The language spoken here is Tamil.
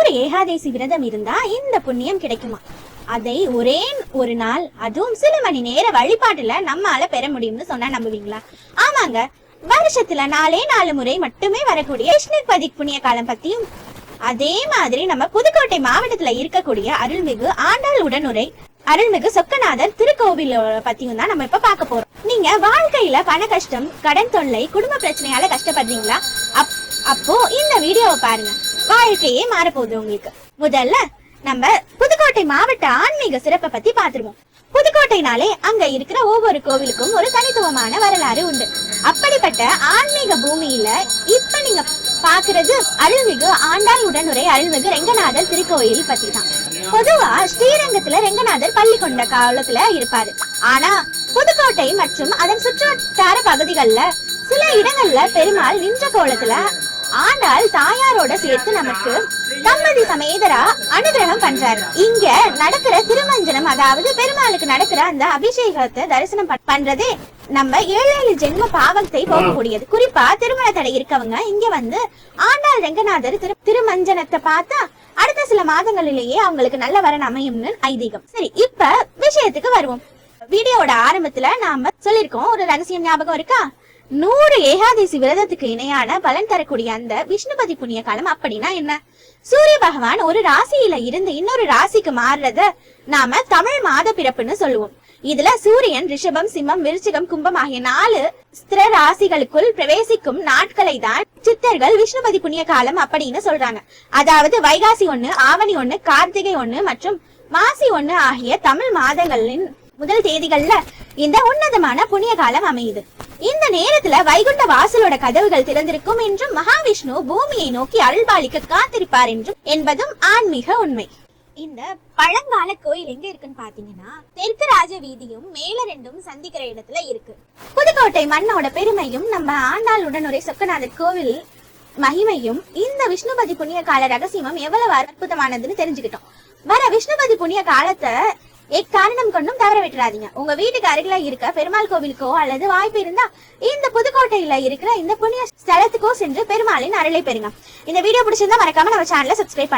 100 ஏகாதேசி விரதம் இருந்தா இந்த புண்ணியம் கிடைக்குமா? அதை ஒரே ஒரு நாள், அதுவும் சில மணி நேர வழிபாட்டுல நம்மால பெற முடியும்னு சொன்னா நம்புவீங்களா? ஆமாங்க, வருஷத்துல 4 முறை மட்டுமே வரக்கூடிய விஷ்ணுபதி புண்ணிய காலம் பத்தியும், அதே மாதிரி நம்ம புதுக்கோட்டை மாவட்டத்துல இருக்கக்கூடிய அருள்மிகு ஆண்டாள் உடனுரை அருள்மிகு சொக்கநாதர் திருக்கோவில் பத்தியும் தான் நம்ம இப்ப பார்க்க போறோம். நீங்க வாழ்க்கையில பண கஷ்டம், கடன் தொல்லை, குடும்ப பிரச்சனையால கஷ்டப்படுறீங்களா? அப்போ இந்த வீடியோவை பாருங்க, வாழ்க்கையே மாறப்போகுது உங்களுக்கு. முதல்ல நம்ம புதுக்கோட்டை மாவட்ட ஆன்மீக சிறப்பை பத்தி பாத்துருவோம். புதுக்கோட்டைனாலே அங்க இருக்கிற ஒவ்வொரு கோவிலுக்கும் ஒரு தனித்துவமான வரலாறு உண்டு. அப்படிப்பட்ட ஆன்மீக பூமியில இப்ப நீங்க பாக்குறது அருள்மிகு ஆண்டாள் உடனுரை அருள்மிகு ரெங்கநாதர் திருக்கோயில் பத்தி தான். பொதுவா ஸ்ரீரங்கத்துல ரெங்கநாதர் பள்ளி கொண்ட காலத்துல இருப்பாரு. ஆனா புதுக்கோட்டை மற்றும் அதன் சுற்றுவட்டார பகுதிகள்ல சில இடங்கள்ல பெருமாள் நின்ற கோலத்துல ஆண்டாள் தாயாரோட சேர்த்து நமக்கு தம்பதி சமேதரா அனுகிரகம் பண்றாரு. இங்க நடக்கிற திருமஞ்சனம், அதாவது பெருமாளுக்கு நடக்கிற அந்த அபிஷேகத்தை தரிசனம் பண்றதே நம்ம 7 ஜென்ம பாவத்தை போகக்கூடியது. குறிப்பா திருமண தடை இருக்கவங்க இங்க வந்து ஆண்டாள் ரெங்கநாதர் திருமஞ்சனத்தை பார்த்தா அடுத்த சில மாதங்களிலேயே அவங்களுக்கு நல்ல வரன் அமையும்னு ஐதீகம். சரி, இப்ப விஷயத்துக்கு வருவோம். வீடியோட ஆரம்பத்துல நாம சொல்லிருக்கோம், ஒரு ரகசியம் ஞாபகம் இருக்கா? 100 ஏகாதசி விரதத்துக்கு இணையான பலன் தரக்கூடிய அந்த விஷ்ணுபதி புண்ணிய காலம் அப்படின்னா என்ன? சூரிய பகவான் ஒரு ராசியில இருந்து இன்னொரு ராசிக்கு மாறுறத நாம தமிழ் மாத பிறப்புன்னு சொல்லுவோம். இதுல சூரியன் ரிஷபம், சிம்மம், விருச்சிகம், கும்பம் ஆகிய 4 ஸ்திர ராசிகளுக்குள் பிரவேசிக்கும் நாட்களை தான் சித்தர்கள் விஷ்ணுபதி புண்ணிய காலம் அப்படின்னு சொல்றாங்க. அதாவது வைகாசி 1, ஆவணி 1, கார்த்திகை 1 மற்றும் மாசி 1 ஆகிய தமிழ் மாதங்களின் முதல் தேதிகள்ல இந்த உன்னதமான புண்ணிய காலம் அமையுது. இந்த நேரத்துல வைகுண்ட வாசலோட கதவுகள் திறந்திருக்கும் என்றும் மகாவிஷ்ணு பூமியை நோக்கி அருள்பாலிக்க காத்திருப்பார் என்றும் என்பதும் ஆன்மீக உண்மை. இந்த பழங்கால கோயில் எங்க இருக்குன்னு பாத்தீங்கன்னா தெற்கு ராஜ வீதியும் மேல 2ம் சந்திக்கிற இடத்துல இருக்கு. புதுக்கோட்டை மண்ணோட பெருமையும் நம்ம ஆண்டாள் உடனுரை சொக்கநாதர் கோவில் மகிமையும் இந்த விஷ்ணுபதி புண்ணிய கால ரகசியமும் எவ்வளவு அற்புதமானதுன்னு தெரிஞ்சுக்கிட்டோம். வர விஷ்ணுபதி புண்ணிய காலத்தை எக்காரணம் கொண்டும் தவற விட்டுறாதீங்க. உங்க வீட்டுக்கு அருகில இருக்க பெருமாள் கோவிலுக்கோ அல்லது வாய்ப்பு இருந்தா இந்த புதுக்கோட்டையில இருக்கிற இந்த புண்ணிய ஸ்தலத்துக்கோ சென்று பெருமாளின் அருளை பெறுங்க. இந்த வீடியோ பிடிச்சிருந்தா மறக்காம நம்ம சேனலை சப்ஸ்கிரைப் பண்ணுங்க.